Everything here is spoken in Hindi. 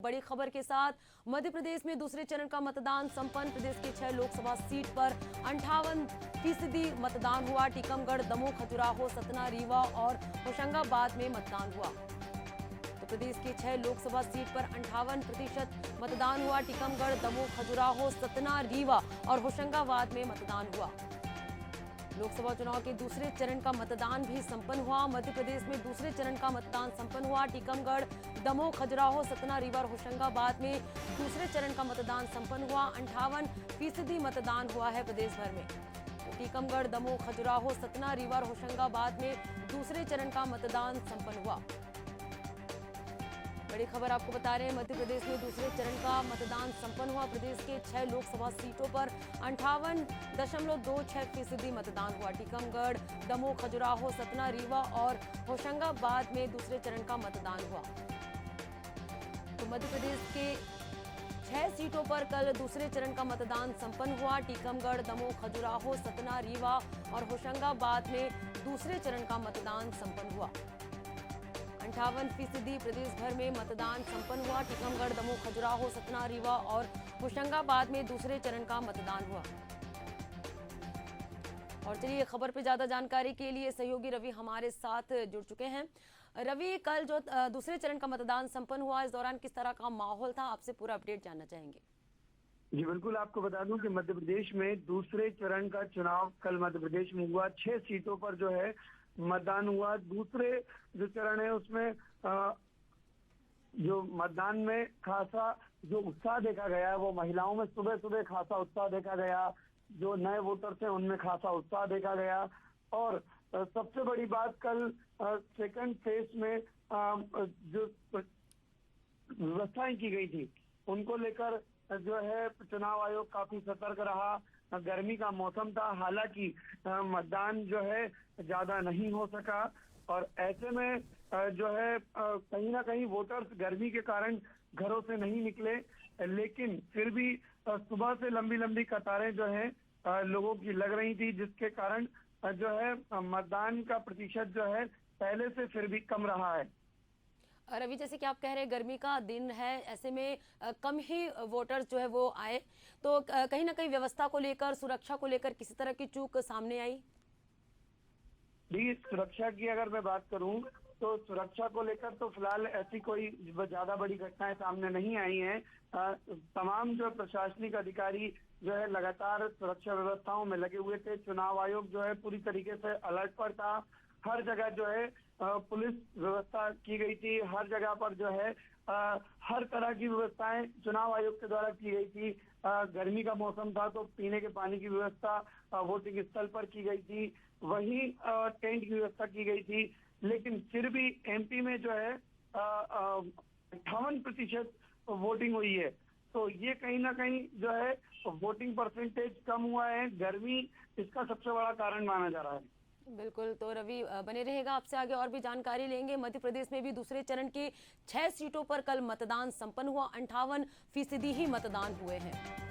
बड़ी खबर के साथ मध्य प्रदेश में दूसरे चरण का मतदान संपन्न। प्रदेश के 6 लोकसभा सीट पर 58% मतदान हुआ। टीकमगढ़, दमोह, खजुराहो, सतना, रीवा और होशंगाबाद में मतदान हुआ। तो प्रदेश के 6 लोकसभा सीट पर 58% मतदान हुआ। टीकमगढ़, दमोह, खजुराहो, सतना, रीवा और होशंगाबाद में मतदान हुआ। लोकसभा चुनाव के दूसरे चरण का मतदान भी संपन्न हुआ। मध्य प्रदेश में दूसरे चरण का मतदान संपन्न हुआ। टीकमगढ़, दमोह, खजुराहो, सतना, रीवा और होशंगाबाद में दूसरे चरण का मतदान संपन्न हुआ। 58% मतदान हुआ है प्रदेश भर में। तो टीकमगढ़, दमोह, खजुराहो, सतना, रीवा और होशंगाबाद में दूसरे चरण का मतदान संपन्न हुआ। बड़ी खबर आपको बता रहे हैं, मध्य प्रदेश में दूसरे चरण का मतदान संपन्न हुआ। प्रदेश के 6 लोकसभा सीटों पर 58.26% मतदान हुआ। टीकमगढ़, दमोह, खजुराहो, सतना, रीवा और होशंगाबाद में दूसरे चरण का मतदान हुआ। तो मध्य प्रदेश के 6 सीटों पर कल दूसरे चरण का मतदान संपन्न हुआ। टीकमगढ़, दमोह, खजुराहो, सतना, रीवा और होशंगाबाद में दूसरे चरण का मतदान संपन्न हुआ। 58% प्रदेश भर में मतदान संपन्न हुआ। टीकमगढ़, दमोह, खजुराहो, सतना, रीवा और होशंगाबाद में दूसरे चरण का मतदान हुआ। और चलिए खबर पे ज्यादा जानकारी के लिए सहयोगी रवि हमारे साथ जुड़ चुके हैं। रवि, कल जो दूसरे चरण का मतदान संपन्न हुआ, इस दौरान किस तरह का माहौल था, आपसे पूरा अपडेट जानना चाहेंगे। जी बिल्कुल, आपको बता दूं कि मध्य प्रदेश में दूसरे चरण का चुनाव कल मध्य प्रदेश में हुआ। 6 सीटों पर जो है मतदान हुआ। दूसरे जो चरण है उसमें जो मतदान में खासा जो उत्साह देखा गया, वो महिलाओं में सुबह सुबह खासा उत्साह देखा गया। जो नए वोटर्स हैं उनमें खासा उत्साह देखा गया। और सबसे बड़ी बात, कल सेकंड फेज में जो व्यवस्थाएं की गई थी उनको लेकर जो है चुनाव आयोग काफी सतर्क रहा। गर्मी का मौसम था, हालांकि मतदान जो है ज्यादा नहीं हो सका और ऐसे में जो है कहीं ना कहीं वोटर्स गर्मी के कारण घरों से नहीं निकले, लेकिन फिर भी सुबह से लंबी लंबी कतारें जो है लोगों की लग रही थी, जिसके कारण जो है मतदान का प्रतिशत जो है पहले से फिर भी कम रहा है। रवि, जैसे कि आप कह रहे हैं गर्मी का दिन है, ऐसे में कम ही वोटर्स जो है वो आए, तो कहीं ना कहीं व्यवस्था को लेकर, सुरक्षा को लेकर किसी तरह की चूक सामने आई? जी, सुरक्षा की अगर मैं बात करूं तो सुरक्षा को लेकर तो फिलहाल ऐसी कोई ज्यादा बड़ी घटनाएं सामने नहीं आई हैं। तमाम जो प्रशासनिक अधिकारी जो है लगातार सुरक्षा व्यवस्थाओं में लगे हुए थे। चुनाव आयोग जो है पूरी तरीके से अलर्ट पर था। हर जगह जो है पुलिस व्यवस्था की गई थी। हर जगह पर जो है हर तरह की व्यवस्थाएं चुनाव आयोग के द्वारा की गई थी। गर्मी का मौसम था तो पीने के पानी की व्यवस्था वोटिंग स्थल पर की गई थी, वहीं टेंट की व्यवस्था की गई थी। लेकिन फिर भी एमपी में जो है 58% वोटिंग हुई है, तो ये कहीं ना कहीं जो है वोटिंग परसेंटेज कम हुआ है। गर्मी इसका सबसे बड़ा कारण माना जा रहा है। बिल्कुल, तो रवि बने रहेगा, आपसे आगे और भी जानकारी लेंगे। मध्य प्रदेश में भी दूसरे चरण के 6 सीटों पर कल मतदान संपन्न हुआ। 58% ही मतदान हुए हैं।